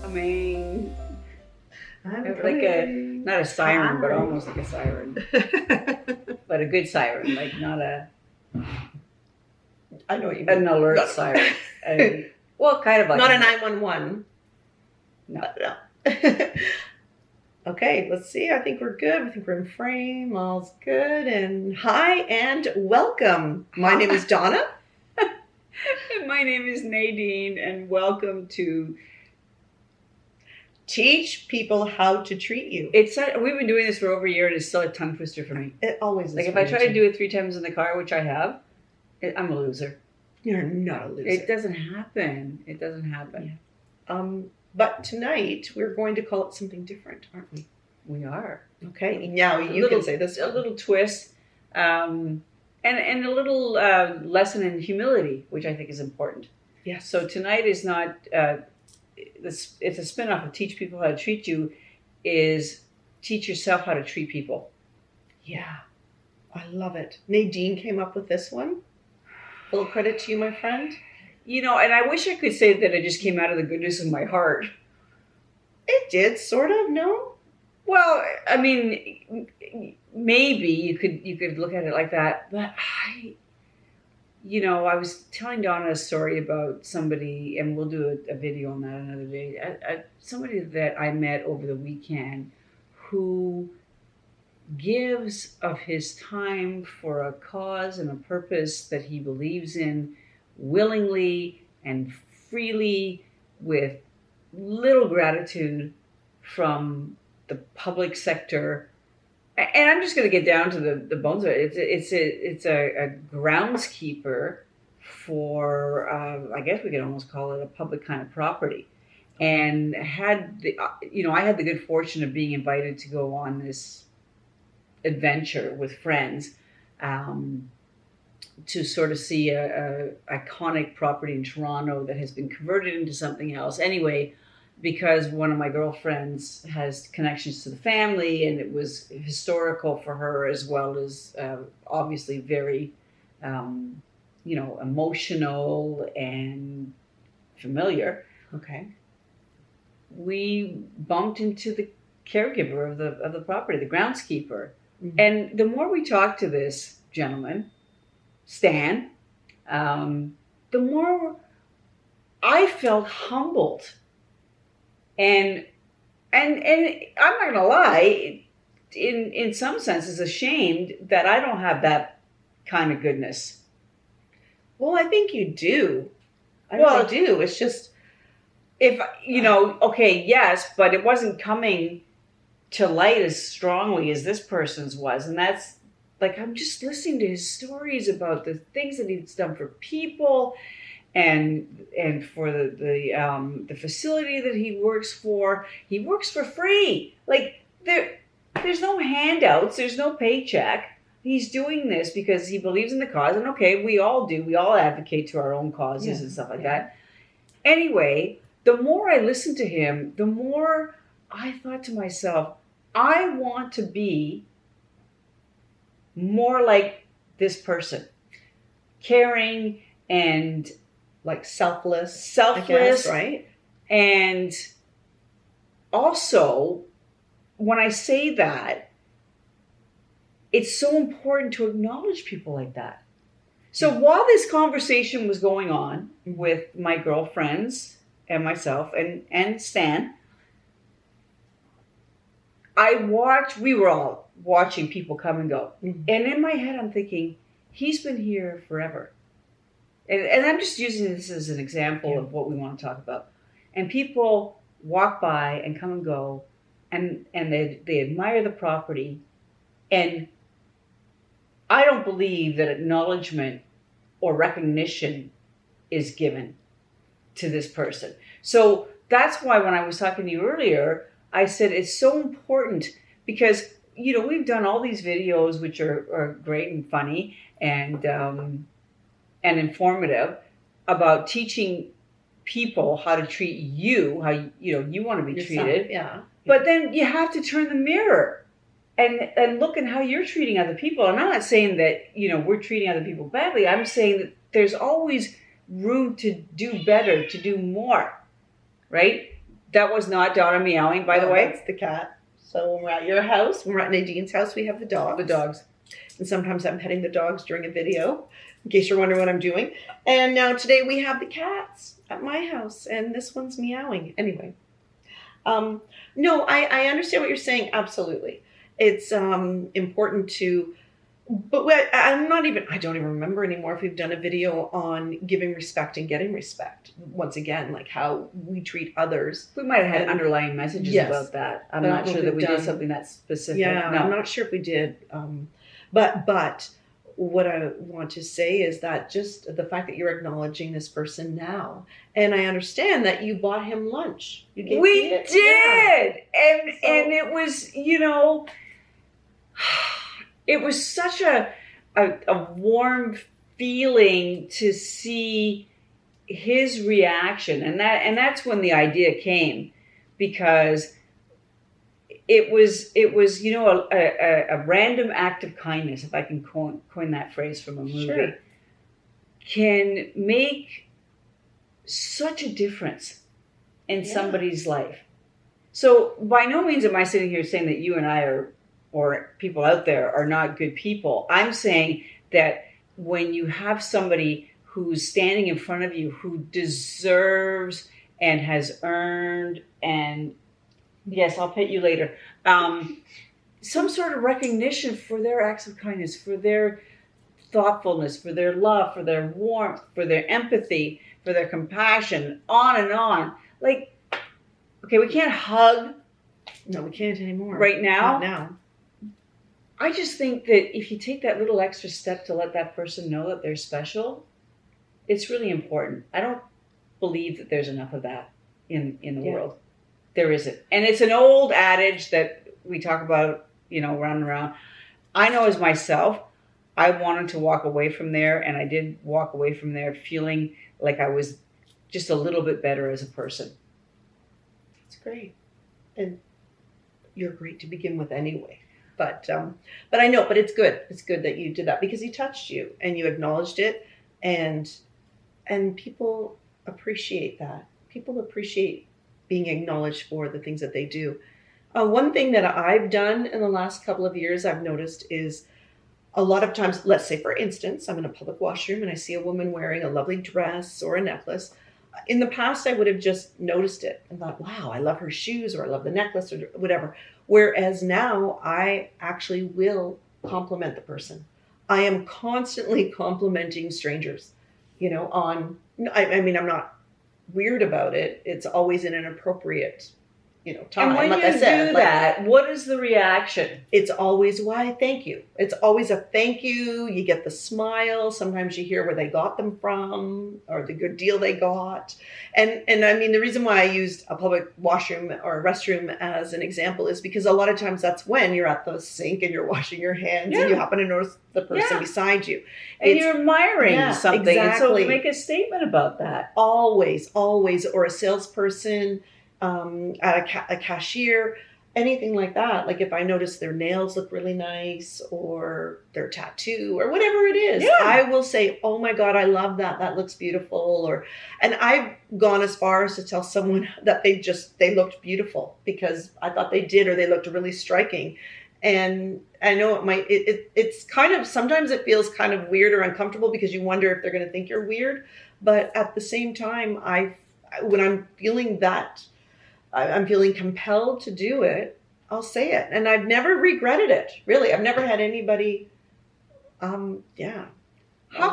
coming. I'm Like not a siren, but almost like a siren. But a good siren, like not a... I know what you mean. An alert siren. Well, kind of like... Not a 911. No. Okay, let's see. I think we're good. I think we're in frame. All's good. And hi and welcome. My name is Donna. And my name is Nadine, and welcome to... Teach people how to treat you. We've been doing this for over a year, and it's still a tongue twister for me. It always is. Like, if I try to do it 3 times in the car, which I have, I'm a loser. You're not a loser. It doesn't happen. It doesn't happen. Yeah. But tonight, we're going to call it something different, aren't we? We are. Okay, now you can say this. A little twist, and a little lesson in humility, which I think is important. Yeah. So tonight is not... it's a spin-off of Teach People How to Treat You, is teach yourself how to treat people. Yeah, I love it. Nadine came up with this one. Full credit to you, my friend. You know, and I wish I could say that it just came out of the goodness of my heart. It did, sort of, no? Well, I mean, maybe you could look at it like that, but I was telling Donna a story about somebody, and we'll do a video on that another day. Somebody that I met over the weekend who gives of his time for a cause and a purpose that he believes in willingly and freely, with little gratitude from the public sector. And I'm just going to get down to the bones of it. It's a groundskeeper for, I guess we could almost call it a public kind of property. And I had the good fortune of being invited to go on this adventure with friends to sort of see a iconic property in Toronto that has been converted into something else. Anyway, because one of my girlfriends has connections to the family, and it was historical for her, as well as obviously very, emotional and familiar. Okay. We bumped into the caregiver of the property, the groundskeeper. Mm-hmm. And the more we talked to this gentleman, Stan, the more I felt humbled. And I'm not going to lie, in some senses ashamed that I don't have that kind of goodness. Well, I think you do. I really do. It's just... okay, yes, but it wasn't coming to light as strongly as this person's was. And that's, like, I'm just listening to his stories about the things that he's done for people, and for the facility that he works for. He works for free. Like, there's no handouts, there's no paycheck. He's doing this because he believes in the cause. And okay, we all do. We all advocate to our own causes and stuff like that. Anyway, the more I listened to him, the more I thought to myself, I want to be more like this person. Caring and... like selfless, I guess, right? And also, when I say that, it's so important to acknowledge people like that. So while this conversation was going on with my girlfriends and myself and Stan, we were all watching people come and go. Mm-hmm. And in my head, I'm thinking, he's been here forever. And I'm just using this as an example of what we want to talk about. And people walk by and come and go, and they admire the property. And I don't believe that acknowledgement or recognition is given to this person. So that's why when I was talking to you earlier, I said it's so important because, we've done all these videos, which are great and funny and informative, about teaching people how to treat you, how you want to be treated. Yeah. But then you have to turn the mirror and look at how you're treating other people. And I'm not saying that, we're treating other people badly. I'm saying that there's always room to do better, to do more, right? That was not Donna meowing, by the No, way. that's the cat. So when we're at your house, when we're at Nadine's house, we have the dogs. The dogs. And sometimes I'm petting the dogs during a video, in case you're wondering what I'm doing. And now today we have the cats at my house, and this one's meowing. Anyway. No, I understand what you're saying. Absolutely. It's important to, but I don't even remember anymore if we've done a video on giving respect and getting respect. Once again, like how we treat others. We might have had underlying messages Yes. about that. I'm But I not don't know sure if that we we've did done- something that specific. Yeah, No. I'm not sure if we did. But what I want to say is that just the fact that you're acknowledging this person now, and I understand that you bought him lunch. You gave We it. did, Yeah. and it was, it was such a warm feeling to see his reaction, and that's when the idea came, because it was a random act of kindness, if I can coin that phrase from a movie, Sure. can make such a difference in somebody's life. So by no means am I sitting here saying that you and I or people out there are not good people. I'm saying that when you have somebody who's standing in front of you who deserves and has earned, and yes, I'll pet you later, some sort of recognition for their acts of kindness, for their thoughtfulness, for their love, for their warmth, for their empathy, for their compassion, on and on. Like, okay, we can't hug No, we can't anymore. right now. Not now. I just think that if you take that little extra step to let that person know that they're special, it's really important. I don't believe that there's enough of that in the world. There isn't. And it's an old adage that we talk about, round and around. I know as myself, I wanted to walk away from there, and I did walk away from there feeling like I was just a little bit better as a person. It's great. And you're great to begin with anyway. But I know, but it's good. It's good that you did that because he touched you and you acknowledged it, and people appreciate that. People appreciate being acknowledged for the things that they do. One thing that I've done in the last couple of years, I've noticed is a lot of times, let's say for instance, I'm in a public washroom and I see a woman wearing a lovely dress or a necklace. In the past, I would have just noticed it and thought, wow, I love her shoes, or I love the necklace, or whatever. Whereas now I actually will compliment the person. I am constantly complimenting strangers, I mean, I'm not weird about it. It's always in an appropriate, time. And when like you I said, do that, what is the reaction? it's always why thank you. It's always a thank you. You get the smile. Sometimes you hear where they got them from or the good deal they got. And I mean, the reason why I used a public washroom or a restroom as an example is because a lot of times that's when you're at the sink and you're washing your hands and you happen to notice the person beside you. And you're admiring something. Exactly. And so make a statement about that. Always, or a salesperson, at a cashier, anything like that. Like if I notice their nails look really nice or their tattoo or whatever it is, I will say, oh my God, I love that. That looks beautiful. And I've gone as far as to tell someone that they looked beautiful because I thought they did, or they looked really striking. And I know it's kind of, sometimes it feels kind of weird or uncomfortable because you wonder if they're going to think you're weird. But at the same time, when I'm feeling that, I'm feeling compelled to do it, I'll say it. And I've never regretted it, really. I've never had anybody, How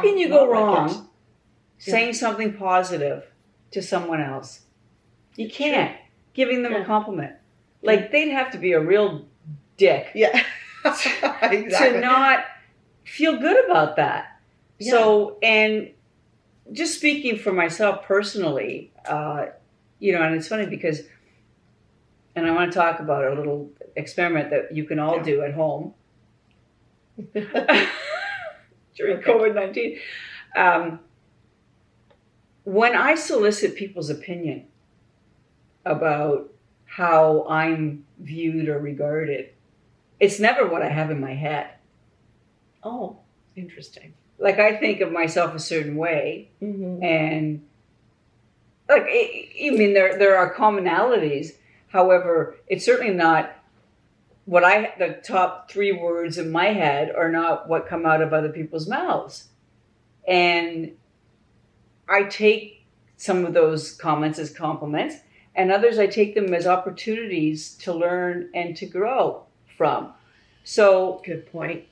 can you go wrong saying something positive to someone else? You can't. Giving them a compliment. Like, they'd have to be a real dick. Yeah. Exactly. To not feel good about that. Yeah. So, and just speaking for myself personally, and it's funny because, and I want to talk about a little experiment that you can all do at home during COVID-19. When I solicit people's opinion about how I'm viewed or regarded, it's never what I have in my head. Oh, interesting. Like, I think of myself a certain way, and like, I mean, there are commonalities. However, it's certainly not the top 3 words in my head are not what come out of other people's mouths. And I take some of those comments as compliments, and others I take them as opportunities to learn and to grow from. So, Good point.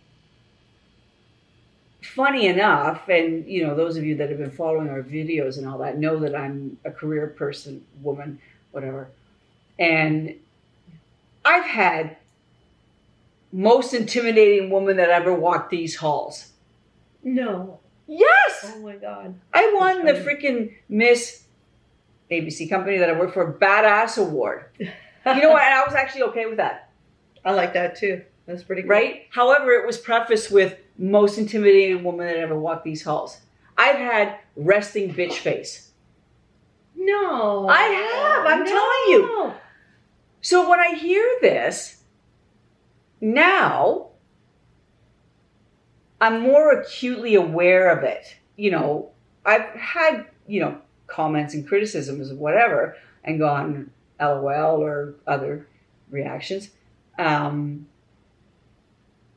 funny enough, and those of you that have been following our videos and all that know that I'm a career person, woman, whatever. And I've had most intimidating woman that ever walked these halls. No. Yes! Oh my God. I won the freaking Miss ABC company that I work for Badass Award. You know what? And I was actually okay with that. I like that too. That's pretty good. Right? However, it was prefaced with most intimidating woman that ever walked these halls. I've had resting bitch face. No. I have. I'm telling you. So when I hear this, now I'm more acutely aware of it. I've had, comments and criticisms of whatever and gone LOL or other reactions.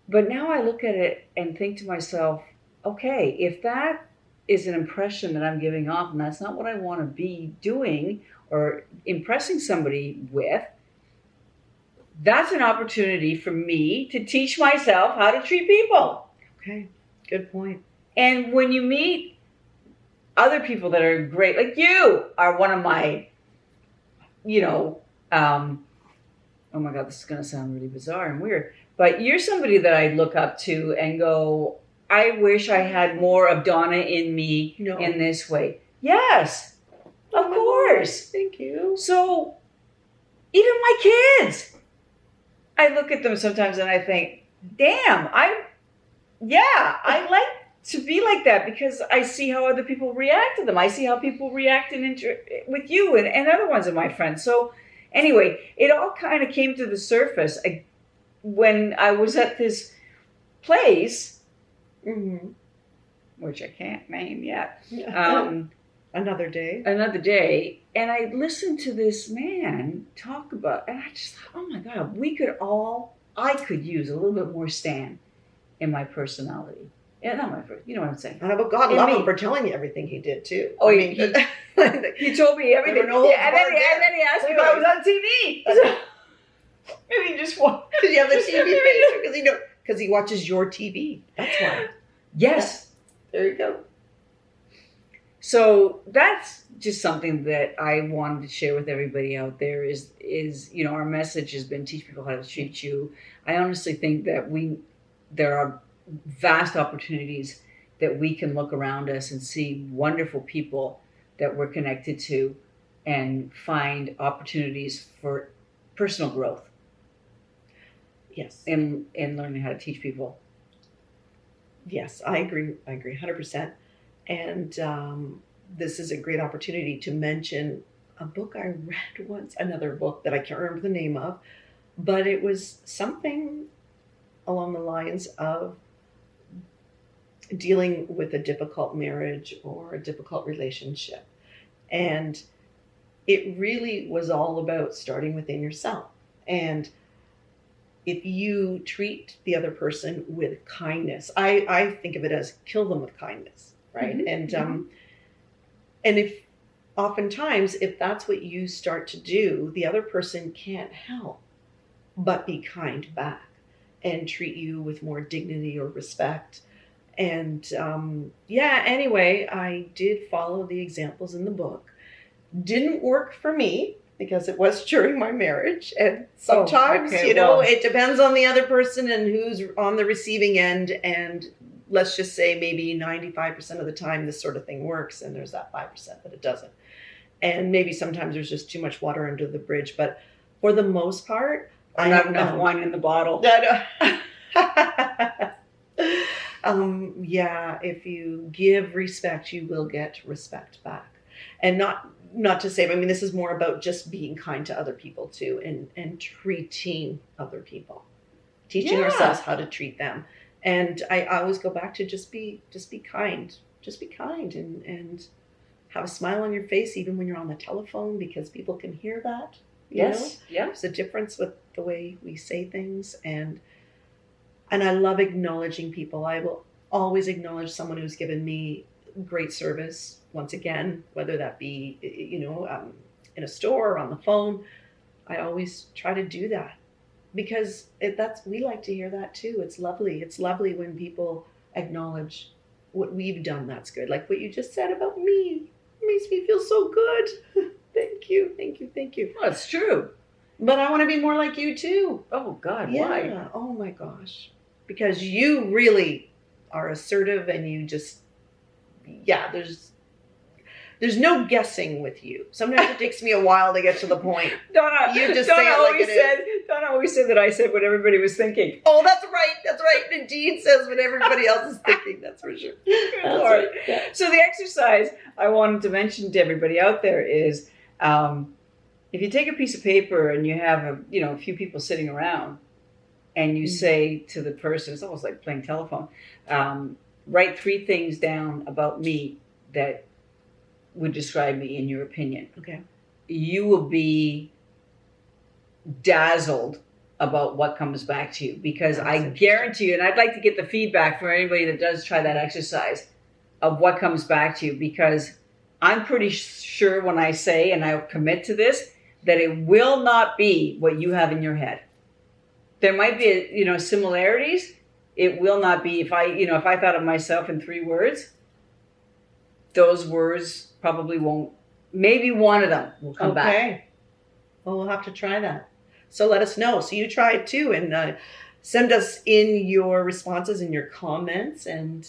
But now I look at it and think to myself, okay, if that is an impression that I'm giving off and that's not what I want to be doing or impressing somebody with, that's an opportunity for me to teach myself how to treat people. Okay, good point. And when you meet other people that are great, like you are one of my, oh my God, this is going to sound really bizarre and weird, but you're somebody that I look up to and go, I wish I had more of Donna in me in this way. Yes, of course. Thank you. So even my kids, I look at them sometimes and I think, damn, I like to be like that because I see how other people react to them. I see how people react with you and other ones of my friends. So anyway, it all kind of came to the surface when I was at this place, which I can't name yet. Another day, and I listened to this man talk about, and I just thought, oh my God, I could use a little bit more Stan in my personality. Yeah, not my first. You know what I'm saying? But God love him for telling you everything he did too. Oh, he told me everything. And then he asked me if I was on TV. Maybe he just watched. Because you have the TV face, because he watches your TV. That's why. Yes. There you go. So that's just something that I wanted to share with everybody out there is our message has been teach people how to treat you. I honestly think that there are vast opportunities that we can look around us and see wonderful people that we're connected to and find opportunities for personal growth. Yes. In learning how to teach people. Yes, I agree 100%. And this is a great opportunity to mention a book I read once, another book that I can't remember the name of, but it was something along the lines of dealing with a difficult marriage or a difficult relationship. And it really was all about starting within yourself. And if you treat the other person with kindness, I think of it as kill them with kindness, right? And and if oftentimes if that's what you start to do, the other person can't help but be kind back and treat you with more dignity or respect. And anyway, I did follow the examples in the book. Didn't work for me because it was during my marriage. And sometimes, it depends on the other person and who's on the receiving end. And let's just say maybe 95% of the time this sort of thing works, and there's that 5% that it doesn't. And maybe sometimes there's just too much water under the bridge. But for the most part, I have enough wine in the bottle. If you give respect, you will get respect back. And not to say, this is more about just being kind to other people too, and treating other people, teaching ourselves how to treat them. And I always go back to just be kind and have a smile on your face even when you're on the telephone, because people can hear that. You know? Yes. Yeah. There's a difference with the way we say things, and I love acknowledging people. I will always acknowledge someone who's given me great service. Once again, whether that be in a store or on the phone, I always try to do that, because we like to hear that too. It's lovely. It's lovely when people acknowledge what we've done. That's good. Like what you just said about me. It makes me feel so good. Thank you. Thank you. Thank you. Well, it's true. But I want to be more like you too. Oh God, Yeah. why? Oh my gosh. Because you really are assertive, and you just, there's no guessing with you. Sometimes it takes me a while to get to the point. Donna, You just Donna say it like always it is. said, Donna always said that I said what everybody was thinking. Oh, that's right. That's right. Nadine says what everybody else is thinking. That's for sure. That's Lord. right. Yeah. So the exercise I wanted to mention to everybody out there is, if you take a piece of paper and you have a few people sitting around, and you say to the person, it's almost like playing telephone, write 3 things down about me that would describe me in your opinion. Okay. You will be dazzled about what comes back to you, because That's I interesting. guarantee you, and I'd like to get the feedback from anybody that does try that exercise of what comes back to you, because I'm pretty sure when I say, and I'll commit to this, that it will not be what you have in your head. There might be, similarities. It will not be. If I thought of myself in 3 words, those words probably won't. Maybe one of them will come back. Okay. Well, we'll have to try that. So let us know. So you try it too, and send us in your responses and your comments, and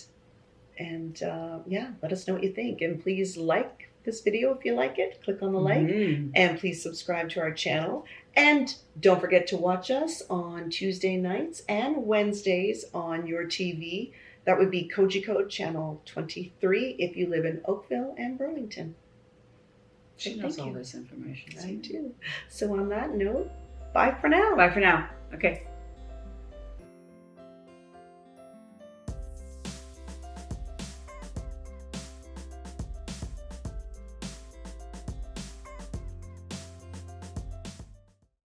let us know what you think. And please like this video if you like it. Click on the like, and please subscribe to our channel. And don't forget to watch us on Tuesday nights and Wednesdays on your TV. That would be Koji Code Channel 23 if you live in Oakville and Burlington. She knows all this information. I do. So on that note, bye for now. Bye for now. Okay.